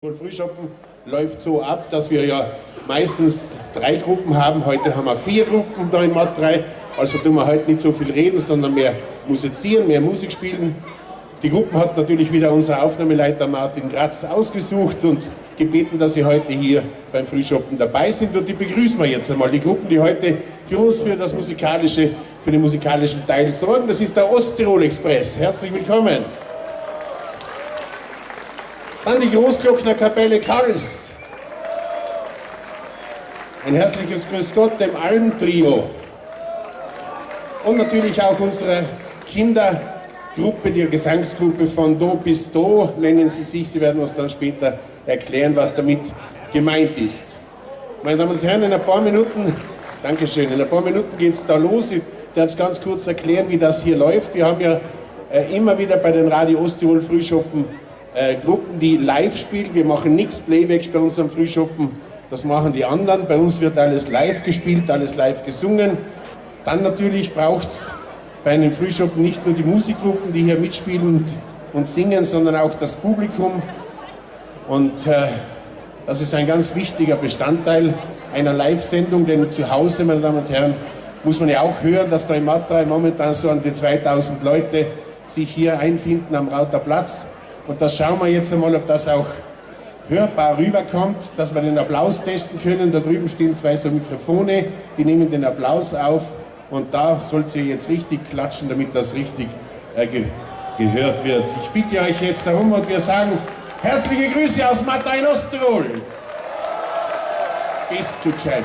Frühschoppen läuft so ab, dass wir ja meistens 3 Gruppen haben. Heute haben wir 4 Gruppen da in Mat 3. Also tun wir heute nicht so viel reden, sondern mehr musizieren, mehr Musik spielen. Die Gruppen hat natürlich wieder unser Aufnahmeleiter Martin Gratz ausgesucht und gebeten, dass sie heute hier beim Frühschoppen dabei sind. Und die begrüßen wir jetzt einmal. Die Gruppen, die heute für uns für den musikalischen Teil sorgen. Das ist der Osttirol Express. Herzlich willkommen. Dann die Großglocknerkapelle Karls. Ein herzliches Grüß Gott dem Almtrio. Und natürlich auch unsere Kindergruppe, die Gesangsgruppe von Do bis Do, nennen sie sich. Sie werden uns dann später erklären, was damit gemeint ist. Meine Damen und Herren, in ein paar Minuten, Dankeschön, in ein paar Minuten geht es da los. Ich darf es ganz kurz erklären, wie das hier läuft. Wir haben ja immer wieder bei den Radio Osttirol Frühschoppen Gruppen, die live spielen. Wir machen nichts Playback bei unserem Frühschoppen, das machen die anderen. Bei uns wird alles live gespielt, alles live gesungen. Dann natürlich braucht es bei einem Frühschoppen nicht nur die Musikgruppen, die hier mitspielen und singen, sondern auch das Publikum. Und das ist ein ganz wichtiger Bestandteil einer Live-Sendung, denn zu Hause, meine Damen und Herren, muss man ja auch hören, dass da in Mat 3 momentan so an die 2000 Leute sich hier einfinden am Rauter Platz. Und das schauen wir jetzt einmal, ob das auch hörbar rüberkommt, dass wir den Applaus testen können. Da drüben stehen 2 so Mikrofone, die nehmen den Applaus auf und da sollt ihr jetzt richtig klatschen, damit das richtig gehört wird. Ich bitte euch jetzt darum und wir sagen herzliche Grüße aus Mat 3 in Osttirol. Bist du gescheit?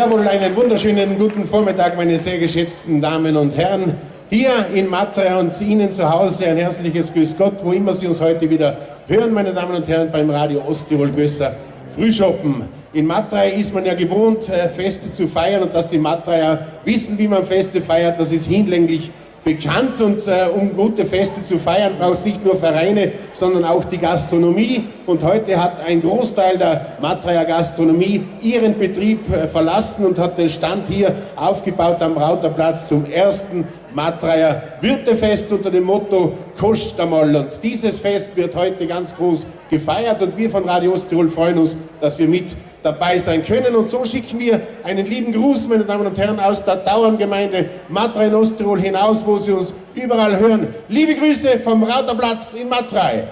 Jawohl, einen wunderschönen guten Vormittag, meine sehr geschätzten Damen und Herren. Hier in Matraja und Ihnen zu Hause ein herzliches Grüß Gott, wo immer Sie uns heute wieder hören, meine Damen und Herren, beim Radio Osttirol Gößer Frühschoppen. In Matraja ist man ja gewohnt, Feste zu feiern, und dass die Matraja wissen, wie man Feste feiert, das ist hinlänglich bekannt. Und um gute Feste zu feiern, braucht es nicht nur Vereine, sondern auch die Gastronomie. Und heute hat ein Großteil der Matraja Gastronomie ihren Betrieb verlassen und hat den Stand hier aufgebaut am Rauterplatz zum ersten Matraja Wirtefest unter dem Motto Koscht einmal. Und dieses Fest wird heute ganz groß gefeiert, und wir von Radio Osttirol freuen uns, dass wir mit dabei sein können. Und so schicken wir einen lieben Gruß, meine Damen und Herren, aus der Tauerngemeinde Matraja in Osttirol hinaus, wo Sie uns überall hören. Liebe Grüße vom Rauterplatz in Matraja.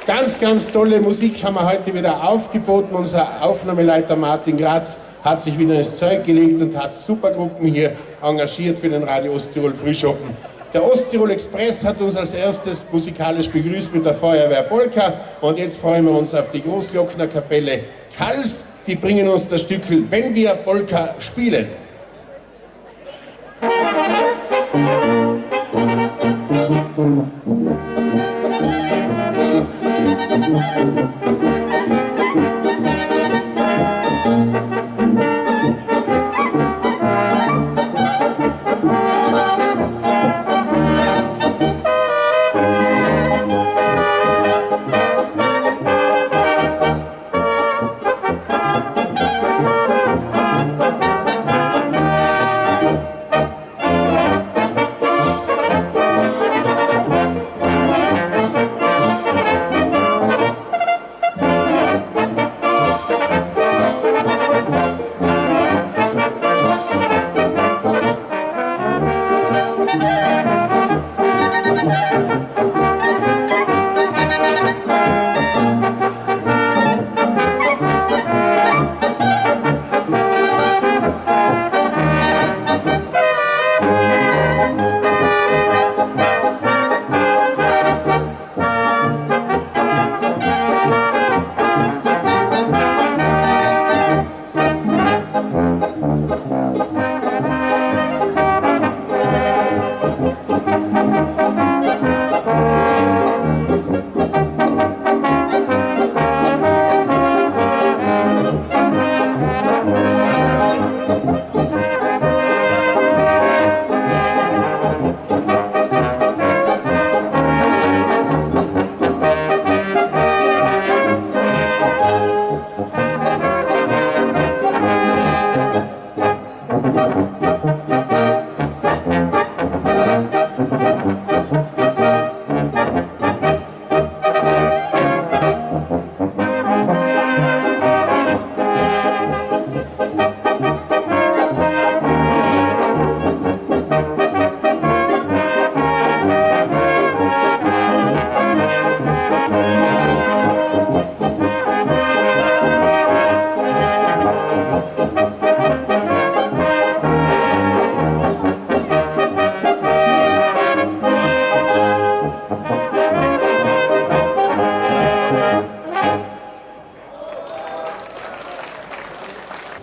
Ganz, ganz tolle Musik haben wir heute wieder aufgeboten. Unser Aufnahmeleiter Martin Graz hat sich wieder ins Zeug gelegt und hat Supergruppen hier engagiert für den Radio Osttirol Frühschoppen. Der Osttirol Express hat uns als erstes musikalisch begrüßt mit der Feuerwehr Polka, und jetzt freuen wir uns auf die Großglocknerkapelle Kals. Die bringen uns das Stückel Wenn wir Polka spielen.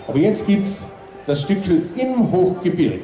Aber jetzt gibt's das Stückel Im Hochgebirg.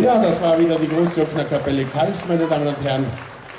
Ja, das war wieder die Großglocknerkapelle Kals, meine Damen und Herren.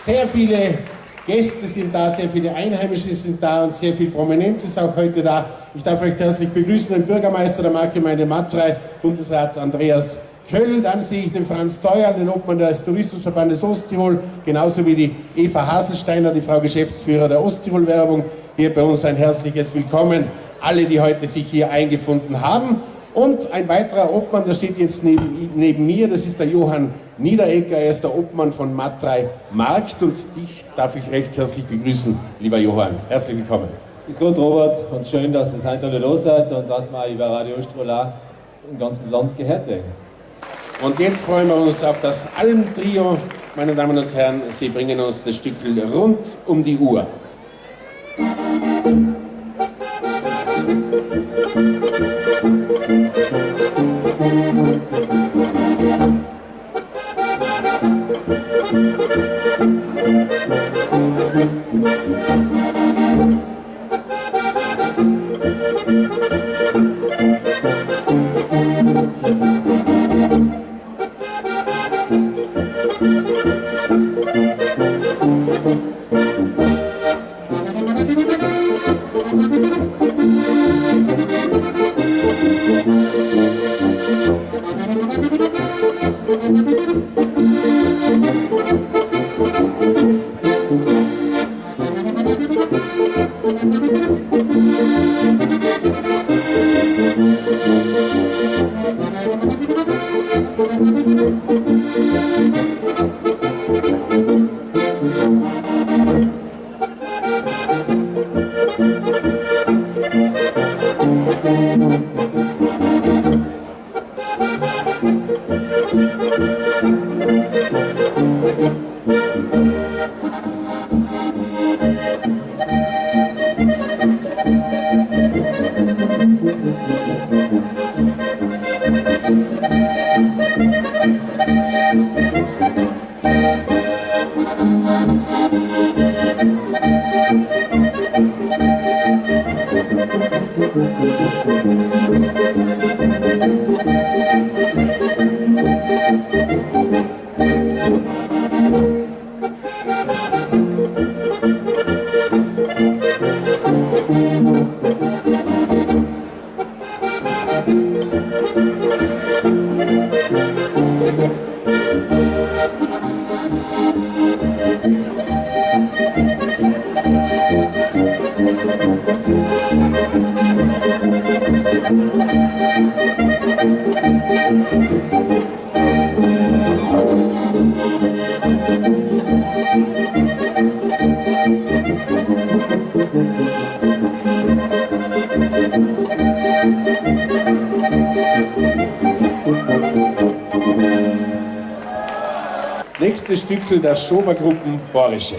Sehr viele Gäste sind da, sehr viele Einheimische sind da und sehr viel Prominenz ist auch heute da. Ich darf euch herzlich begrüßen, den Bürgermeister der Marktgemeinde Matrei, Bundesrat Andreas Köll. Dann sehe ich den Franz Teuer, den Obmann des Tourismusverbandes Osttirol, genauso wie die Eva Haselsteiner, die Frau Geschäftsführer der Osttirol-Werbung. Hier bei uns ein herzliches Willkommen, alle, die heute sich hier eingefunden haben. Und ein weiterer Obmann, der steht jetzt neben mir, das ist der Johann Niederegger, er ist der Obmann von Matrei Markt und dich darf ich recht herzlich begrüßen, lieber Johann. Herzlich willkommen. Ist gut, Robert, und schön, dass ihr heute alle los seid und dass wir über Radio Osttirol auch im ganzen Land gehört werden. Und jetzt freuen wir uns auf das Alm-Trio, meine Damen und Herren, sie bringen uns das Stückel rund um die Uhr. Nächstes Stückel der Schobergruppen Borische.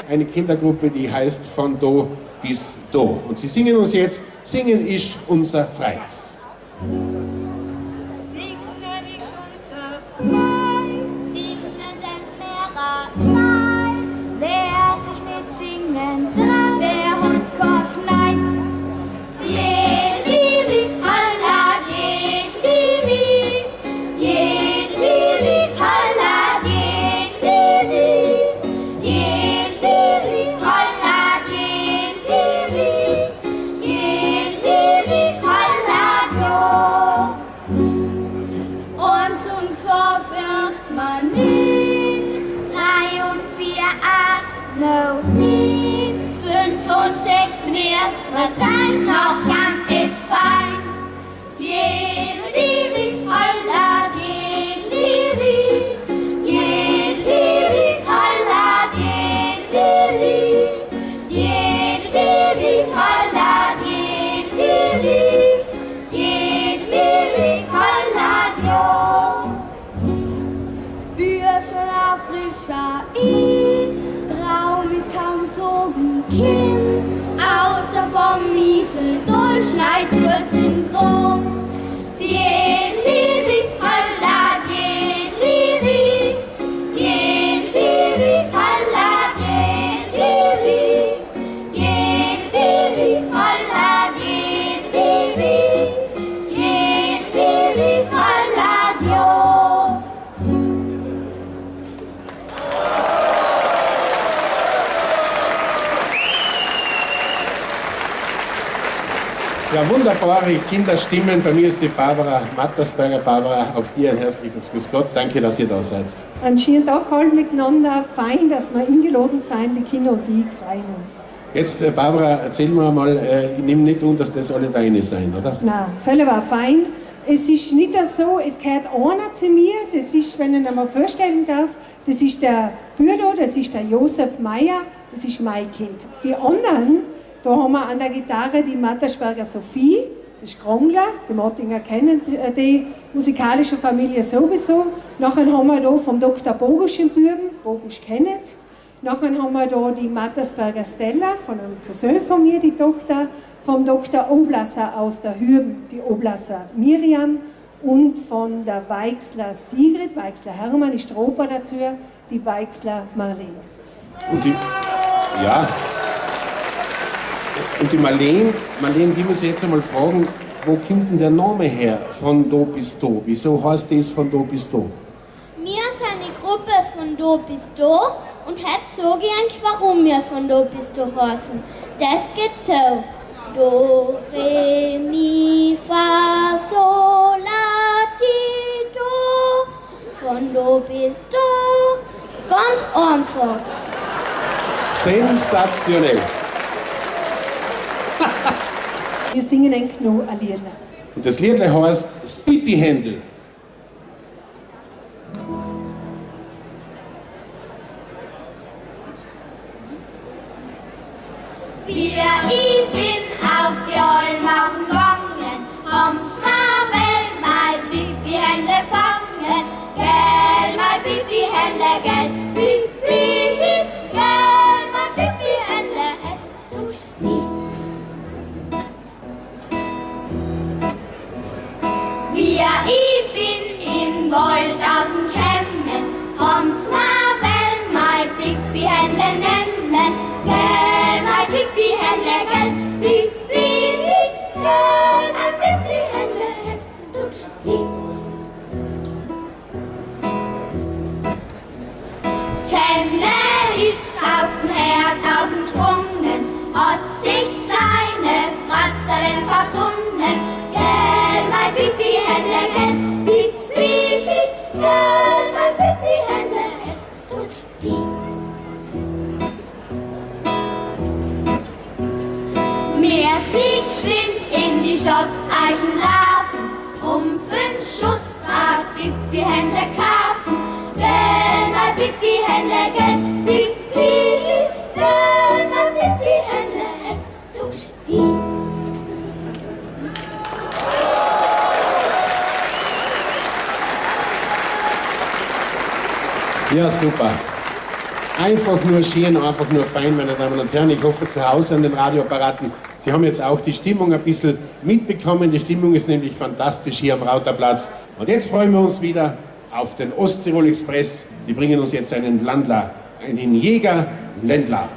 Eine Kindergruppe, die heißt Von Do bis Do. Und sie singen uns jetzt, Singen ist unser Freiz. Singen ist unser Freiz. Singen den Mehrer frei. Wer sich nicht singen traut, der hat kein Schneid. Jediri, alla, jediri. Jediri, alla, jediri. Jediri, alla, jediri. Jediri, alla, do. Und zum zwar wird man nicht 3 und 4 no nicht 5 und 6 wird's was sein, noch Hand ist fein. Jediri, alla, jediri. Jediri, alla, jediri. Jediri, alla, jediri. Jediri, alla, jo. Bücher auf frischer Traum ist kaum so ein Kind, außer vom Miesel Dolchschneid kurzen Krumm. Jediri, alla, jediri. Jediri, alla, jediri. Jediri, alla, jediri. Jediri, alla, jo. Ja, wunderbare Kinderstimmen. Bei mir ist die Barbara Mattersberger. Barbara, auch dir ein herzliches Grüß Gott. Danke, dass ihr da seid. Einen schönen Tag halt miteinander. Fein, dass wir eingeladen sind, die Kinder und ich freuen uns. Jetzt, Barbara, erzähl mir mal, ich nehme nicht an, dass das alle deine sein, oder? Nein, selber war fein. Es ist nicht so, es gehört einer zu mir, das ist, wenn ich ihn mal vorstellen darf, das ist der Bülow, das ist der Josef Meyer, das ist mein Kind. Die anderen, da haben wir an der Gitarre die Mattersberger Sophie, das ist Krongler, die Martinger kennen die musikalische Familie sowieso. Nachher haben wir da vom Dr. Bogusch im Büben, Bogusch kennt. Nachher haben wir da die Mattersberger Stella, von einem Cousin von mir, die Tochter, vom Dr. Oblasser aus der Hürben, die Oblasser Miriam, und von der Weixler Sigrid, Weixler Hermann ist der Opa dazu, die Weixler Marlene. Und die, ja. Und die Marlene, die muss ich jetzt einmal fragen, wo kommt denn der Name her, von Do bis Do? Wieso heißt das von Do bis Do? Wir sind eine Gruppe von Do bis Do und heute sage ich eigentlich, warum wir von Do bis Do heißen. Das geht so. Do, Re, Mi, Fa, Sol, La, Di, Do. Von Do bis Do. Ganz einfach. Sensationell. Wir singen ein noch ein Lied. Und das Lied heißt Spipi-Händel. Ich bin auf die Alm gegangen, haben's Marvel, mein Pipi-Händle fangen. Gell, mein Pipi-Händle, gell, Pipi, gell, mein Pipi-Händle, esst du nie. Wie ich bin im Wald außen kämmen, haben's Marvel, mein Pipi-Händle nehmen. Gell, mein Pipi-Händle, gell, Pipi, gell, mein Pipi-Händle, jetzt tut's die. Semmle ist auf den Herd aufgesprungen, hat sich seine Bratzerle verbunden. Gell, mein Pipi-Händle, gell, Pipi, gell, mein Pipi-Händle, jetzt tut's die. Wir sind geschwind in die Stadt Eichenlafen, 5 Schuss a Pipi-Händle kaufen. Gell, mein mein Pipi-Händler, Pipi, mein Pipi-Händler, jetzt dusche die. Ja, super. Einfach nur schön, einfach nur fein, meine Damen und Herren. Ich hoffe zu Hause an den Radioapparaten, Sie haben jetzt auch die Stimmung ein bisschen mitbekommen. Die Stimmung ist nämlich fantastisch hier am Rauterplatz. Und jetzt freuen wir uns wieder auf den Osttirol Express. Die bringen uns jetzt einen Landler, einen Jäger-Ländler.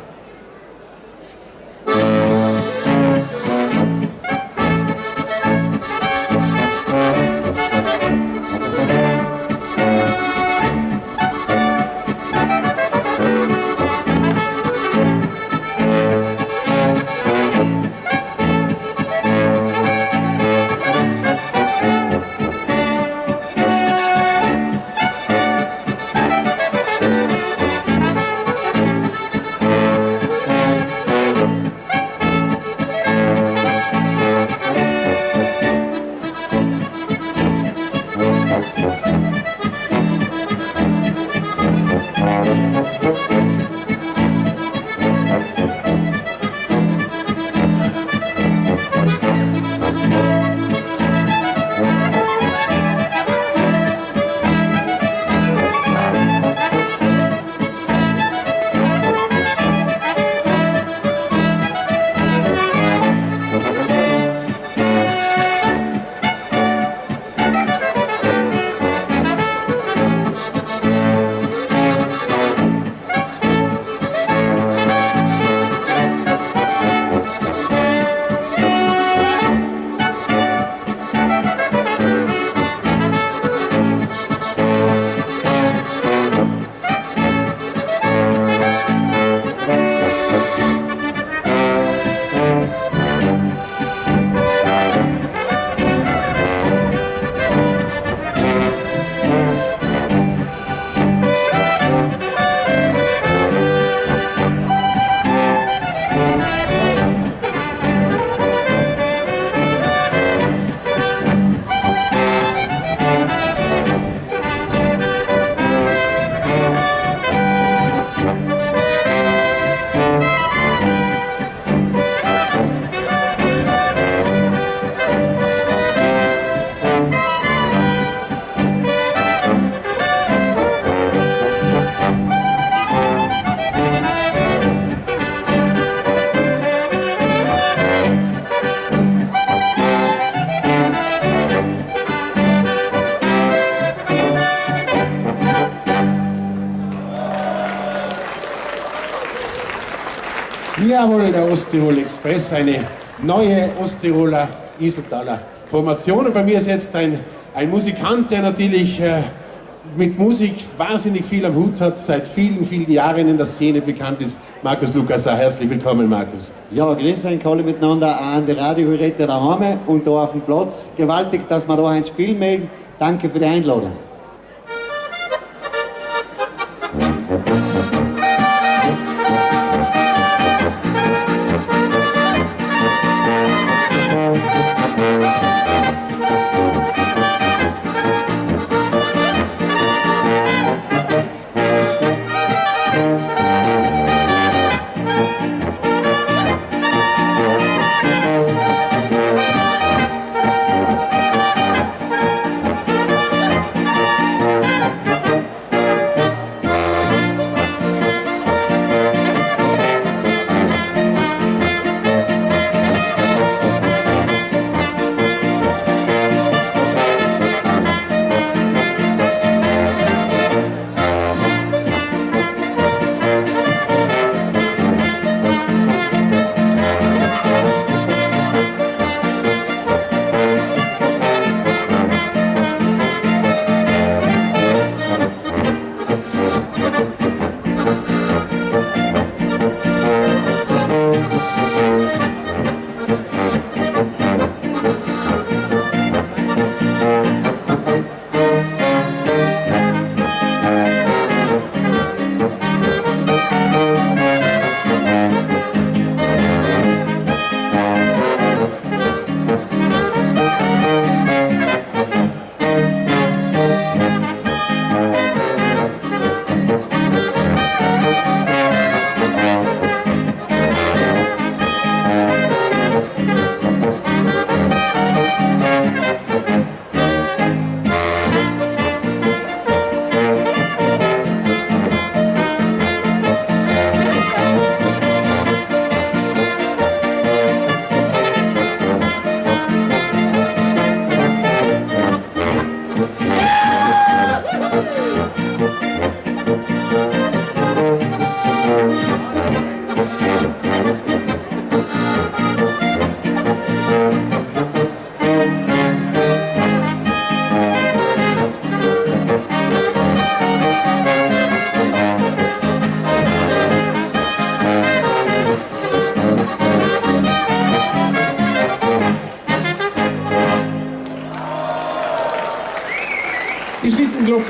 Jawohl, der Osttirol Express, eine neue Osttiroler Iseltaler Formation. Und bei mir ist jetzt ein Musikant, der natürlich mit Musik wahnsinnig viel am Hut hat, seit vielen, vielen Jahren in der Szene bekannt ist. Markus Lukasa, herzlich willkommen, Markus. Ja, grüß euch alle miteinander, auch an die Radiogeräte daheim und da auf dem Platz. Gewaltig, dass wir da ein Spiel mögen. Danke für die Einladung.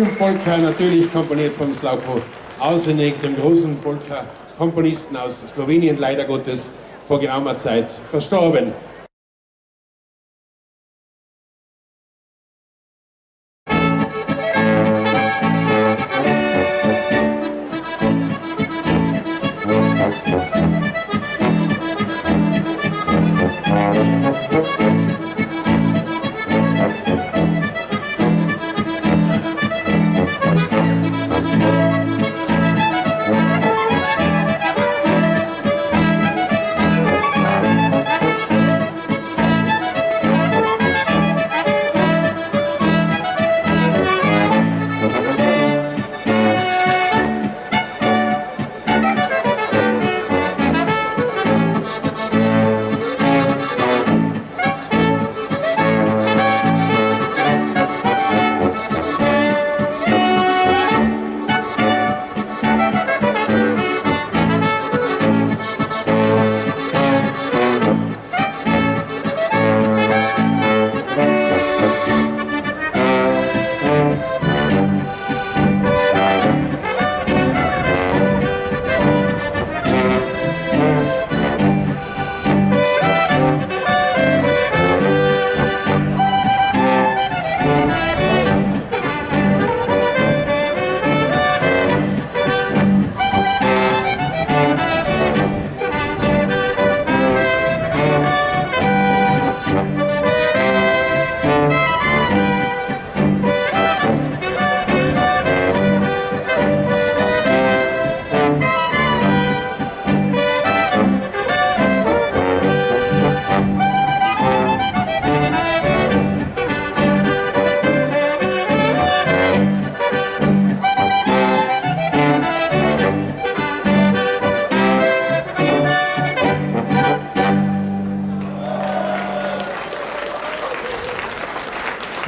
Polka, natürlich komponiert vom Slavko Ausenek, dem großen Polka-Komponisten aus Slowenien, leider Gottes vor geraumer Zeit verstorben.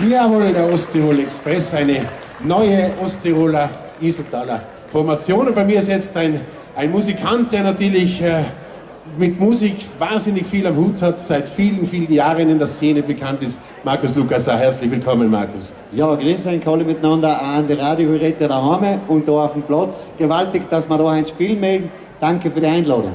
Jawohl, der Osttirol Express, eine neue Osttiroler Iseltaler Formation. Und bei mir ist jetzt ein Musikant, der natürlich mit Musik wahnsinnig viel am Hut hat, seit vielen, vielen Jahren in der Szene bekannt ist. Markus Lukasa, herzlich willkommen, Markus. Ja, grüß euch alle miteinander, auch an die Radiogeräte daheim und da auf dem Platz. Gewaltig, dass wir da ein Spiel machen. Danke für die Einladung.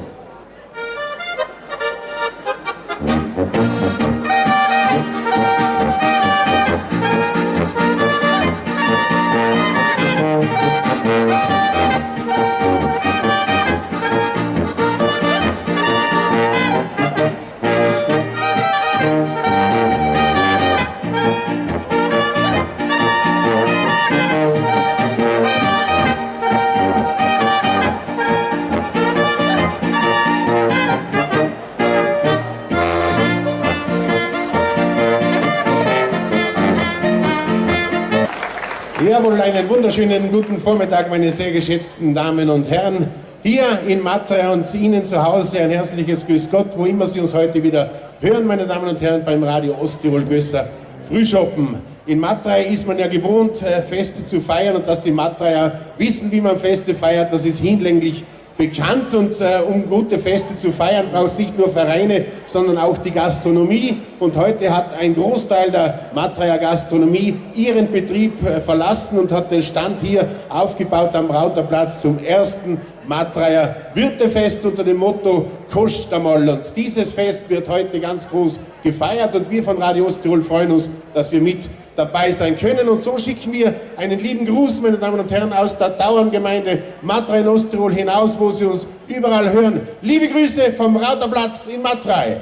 Jawohl, einen wunderschönen guten Vormittag, meine sehr geschätzten Damen und Herren. Hier in Matraja und Ihnen zu Hause ein herzliches Grüß Gott, wo immer Sie uns heute wieder hören, meine Damen und Herren, beim Radio Osttirol Gösser Frühschoppen. In Matraja ist man ja gewohnt, Feste zu feiern, und dass die Matraja wissen, wie man Feste feiert, das ist hinlänglich bekannt. Und um gute Feste zu feiern, braucht es nicht nur Vereine, sondern auch die Gastronomie. Und heute hat ein Großteil der Matraja Gastronomie ihren Betrieb verlassen und hat den Stand hier aufgebaut am Rauterplatz zum ersten Matraja Wirtefest unter dem Motto Koscht einmal. Und dieses Fest wird heute ganz groß gefeiert, und wir von Radio Osttirol freuen uns, dass wir mit dabei sein können. Und so schicken wir einen lieben Gruß, meine Damen und Herren, aus der Tauerngemeinde Matraja in Osttirol hinaus, wo Sie uns überall hören. Liebe Grüße vom Rauterplatz in Matraja.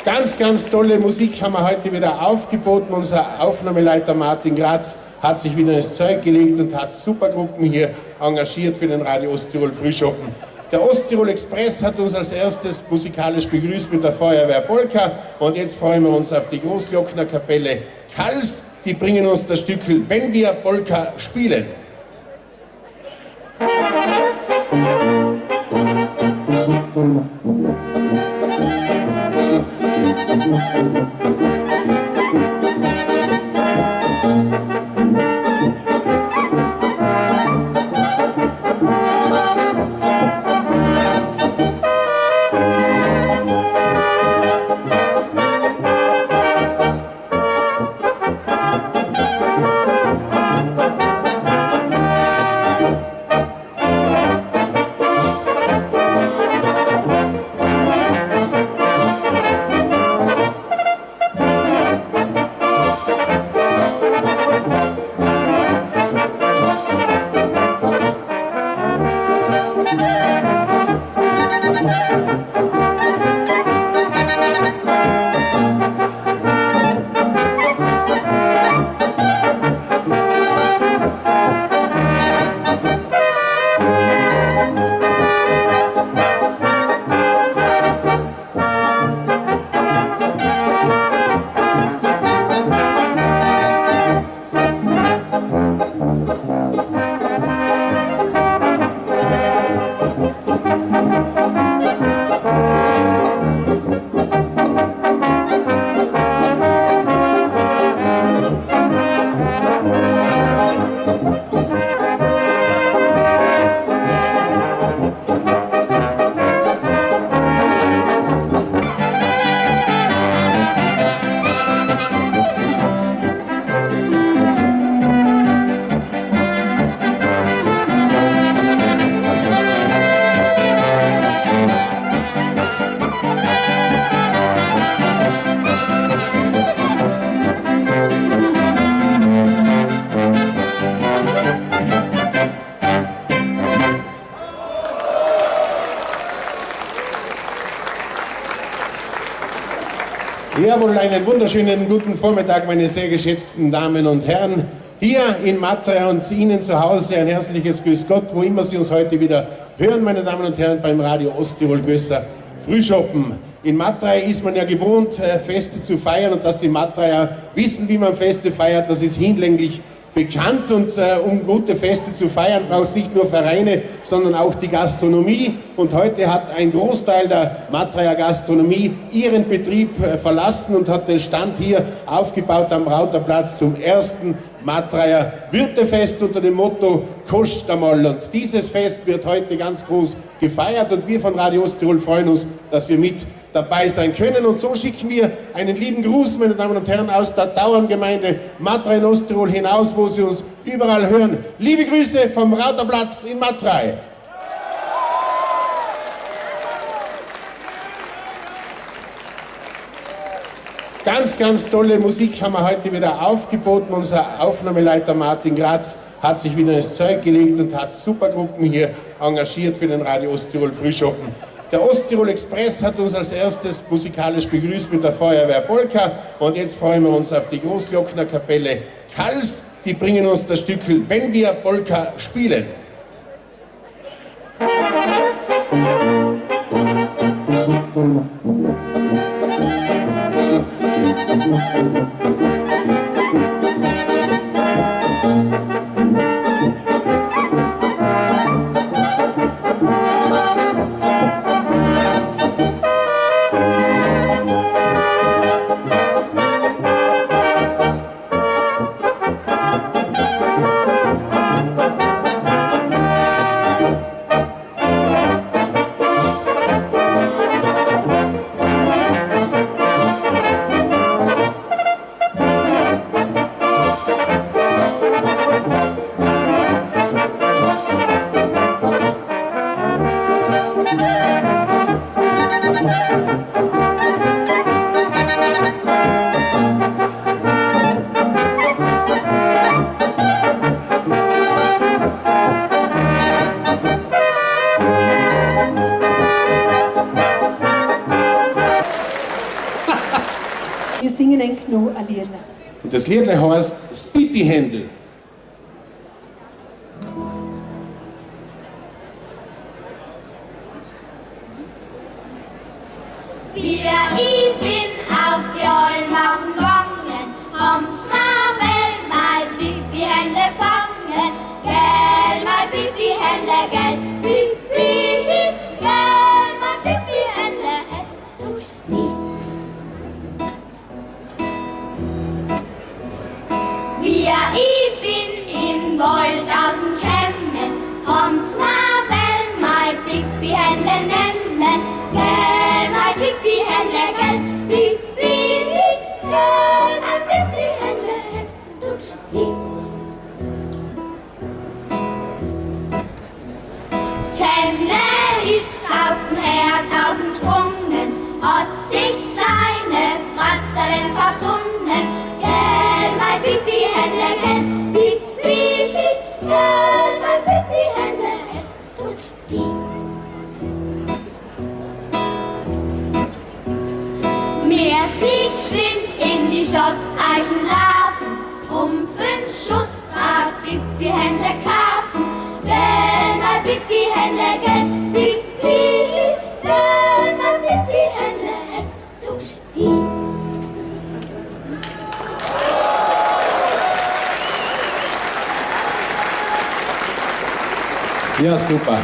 Ganz, ganz tolle Musik haben wir heute wieder aufgeboten. Unser Aufnahmeleiter Martin Graz hat sich wieder ins Zeug gelegt und hat Supergruppen hier engagiert für den Radio Osttirol Frühschoppen. Der Osttirol Express hat uns als erstes musikalisch begrüßt mit der Feuerwehr Polka, und jetzt freuen wir uns auf die Großglocknerkapelle Kals. Die bringen uns das Stückel Wenn wir Polka spielen. Jawohl, einen wunderschönen guten Vormittag, meine sehr geschätzten Damen und Herren. Hier in Matraja und Ihnen zu Hause ein herzliches Grüß Gott, wo immer Sie uns heute wieder hören, meine Damen und Herren, beim Radio Osttirol Gösser Frühschoppen. In Matraja ist man ja gewohnt, Feste zu feiern, und dass die Matraja wissen, wie man Feste feiert, das ist hinlänglich bekannt. Und um gute Feste zu feiern, braucht es nicht nur Vereine, sondern auch die Gastronomie. Und heute hat ein Großteil der Matraja Gastronomie ihren Betrieb verlassen und hat den Stand hier aufgebaut am Rauterplatz zum ersten Matraja Wirtefest unter dem Motto Koscht einmal. Und dieses Fest wird heute ganz groß gefeiert, und wir von Radio Osttirol freuen uns, dass wir mit dabei sein können. Und so schicken wir einen lieben Gruß, meine Damen und Herren, aus der Tauerngemeinde Matraja in Osttirol hinaus, wo Sie uns überall hören. Liebe Grüße vom Rauterplatz in Matraja. Ganz, ganz tolle Musik haben wir heute wieder aufgeboten. Unser Aufnahmeleiter Martin Graz hat sich wieder ins Zeug gelegt und hat Supergruppen hier engagiert für den Radio Osttirol Frühschoppen. Der Osttirol Express hat uns als erstes musikalisch begrüßt mit der Feuerwehr Polka, und jetzt freuen wir uns auf die Großglocknerkapelle Kals. Die bringen uns das Stückel Wenn wir Polka spielen. Wir singen ein Kno ein Liedl. Und das Liedl heißt das Pipi-Händel. Ich bin auf die Alm gegangen, haben's Marvel mein Pipi-Händle fangen. Gell, mein Pipi-Händle, gell, Pipi, gell, mein Pipi-Händle, es tust nie. Wie ich bin im Wald außen kämmen, haben's Marvel mein Pipi-Händle nehmen. Gell, mein Pipi-Händle, gell, Pipi, gell, mein Pipi-Händle, es tust nie. Semmle ist auf den Herd aufgesprungen, hat sich seine Bratzerlen verbunden. Gell, mein Pipi-Händle, gell, Pipi, gell, mein Pipi-Händle, es tut nie. Wir sind geschwind in die Stadt Eichenlafen, 5 Schuss a Pipi-Händle kaufen. Gell, mein Pipi-Händle, gell, Pipi, gell, mein Pipi-Händle, es tust nie. Ja, super.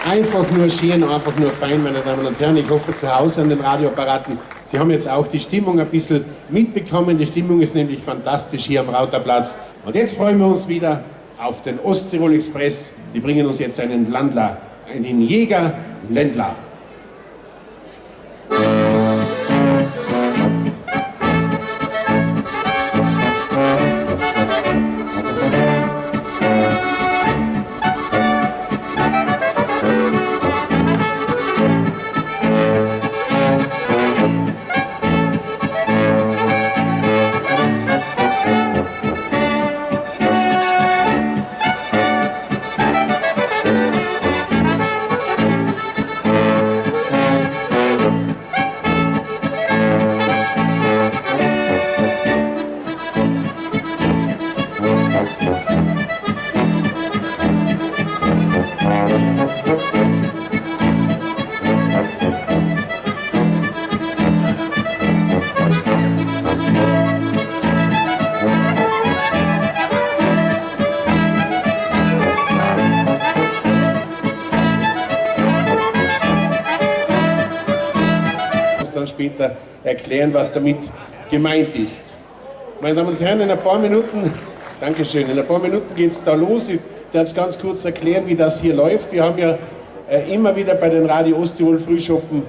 Einfach nur schön, einfach nur fein, meine Damen und Herren. Ich hoffe, zu Hause an den Radioapparaten, Sie haben jetzt auch die Stimmung ein bisschen mitbekommen. Die Stimmung ist nämlich fantastisch hier am Rauterplatz. Und jetzt freuen wir uns wieder auf den Osttirol Express. Die bringen uns jetzt einen Landler, einen Jäger-Ländler. Dann später erklären, was damit gemeint ist. Meine Damen und Herren, in ein paar Minuten, Dankeschön, in ein paar Minuten geht es da los. Ich darf es ganz kurz erklären, wie das hier läuft. Wir haben ja immer wieder bei den Radio Osttirol Frühschoppen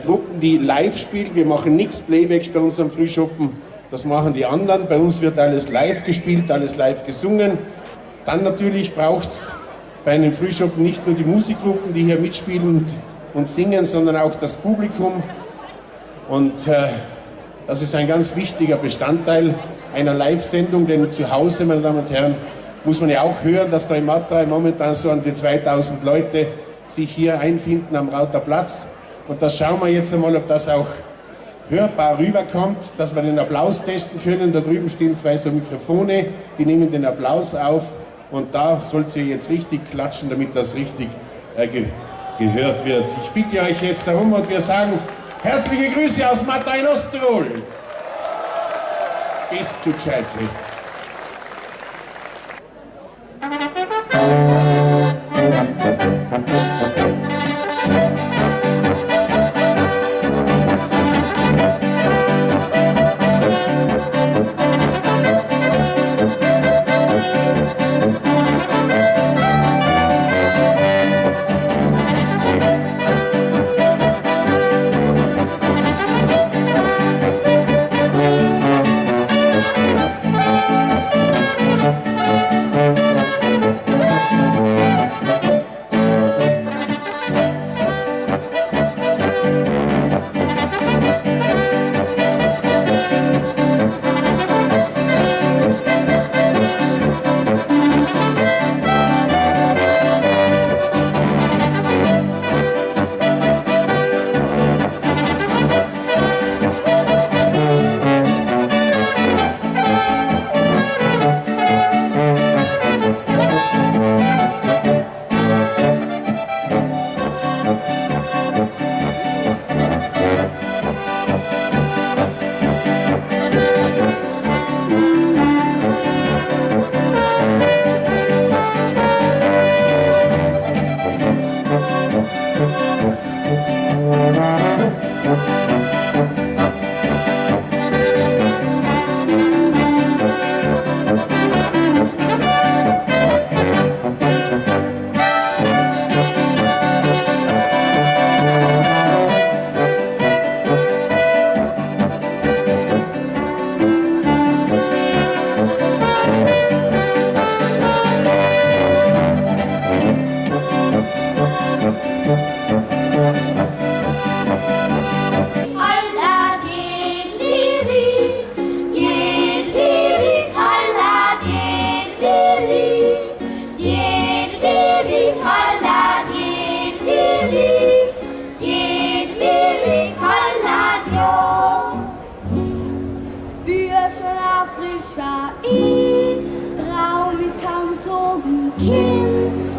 Gruppen, die live spielen. Wir machen nichts Playback bei unserem Frühschoppen, das machen die anderen. Bei uns wird alles live gespielt, alles live gesungen. Dann natürlich braucht es bei einem Frühschoppen nicht nur die Musikgruppen, die hier mitspielen und singen, sondern auch das Publikum. Und das ist ein ganz wichtiger Bestandteil einer Live-Sendung, denn zu Hause, meine Damen und Herren, muss man ja auch hören, dass da im Mattei momentan so an die 2000 Leute sich hier einfinden am Rauter Platz. Und das schauen wir jetzt einmal, ob das auch hörbar rüberkommt, dass wir den Applaus testen können. Da drüben stehen 2 so Mikrofone, die nehmen den Applaus auf und da sollt ihr jetzt richtig klatschen, damit das richtig gehört wird. Ich bitte euch jetzt darum und wir sagen herzliche Grüße aus Mattei in Osttirol. Bist du gescheit?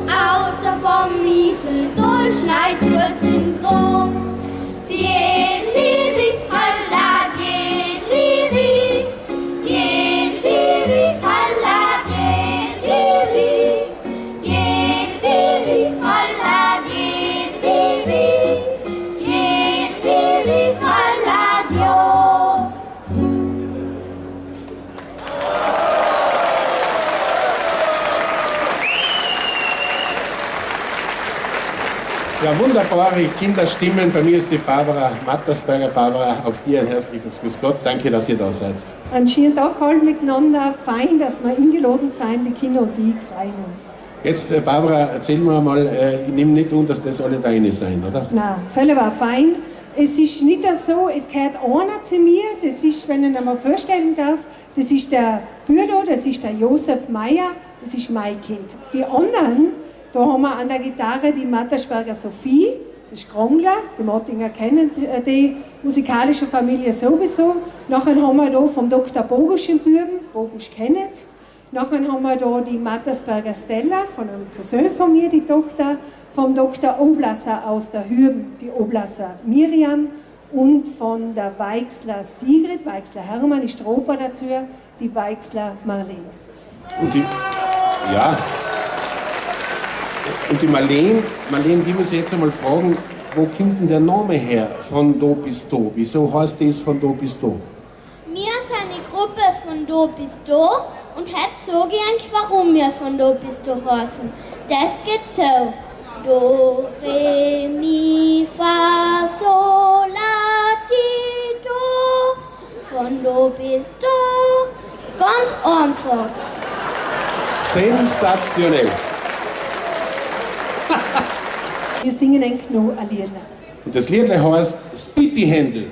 Außer vom Miesel, Dolchschneit, Würzen, Krom. Ja, wunderbare Kinderstimmen. Bei mir ist die Barbara Mattersberger. Barbara, auch dir ein herzliches Grüß Gott. Danke, dass ihr da seid. Einen schönen Tag halt miteinander. Fein, dass wir eingeladen sind, die Kinder und ich freuen uns. Jetzt, Barbara, erzähl mir mal, ich nehme nicht an, dass das alle deine sind, oder? Nein, selber war fein. Es ist nicht so, es gehört einer zu mir, das ist, wenn ich ihn mal vorstellen darf, das ist der Büro, das ist der Josef Meier, das ist mein Kind. Die anderen, da haben wir an der Gitarre die Mattersberger Sophie, das ist Krongler, die Martinger kennen die musikalische Familie sowieso. Nachher haben wir da vom Dr. Bogusch im Büben, Bogusch kennt. Nachher haben wir da die Mattersberger Stella, von einem Cousin von mir, die Tochter, vom Dr. Oblasser aus der Hürben, die Oblasser Miriam, und von der Weixler Sigrid, Weixler Hermann ist der Opa dazu, die Weixler Marlene. Und die, ja. Und die Marlene, die muss ich jetzt einmal fragen, wo kommt denn der Name her von Do bis Do? Wieso heißt das von Do bis Do? Wir sind eine Gruppe von Do bis Do und heute sage ich euch, warum wir von Do bis Do heißen. Das geht so. Do, Re, Mi, Fa, Sol, La, Ti, Do. Von Do bis Do. Ganz einfach. Sensationell. Wir singen ein noch ein Lied. Und das Lied heißt Spipi Händel.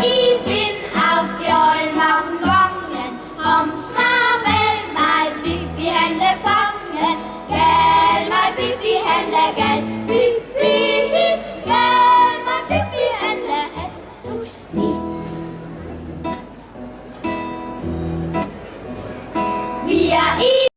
Ich bin auf die Alm gegangen, haben's Marvel, mein Pipi-Händle fangen. Gell, mein Pipi-Händle, gell, Pipi, gell, mein Pipi-Händle, esst du Schnee. Wie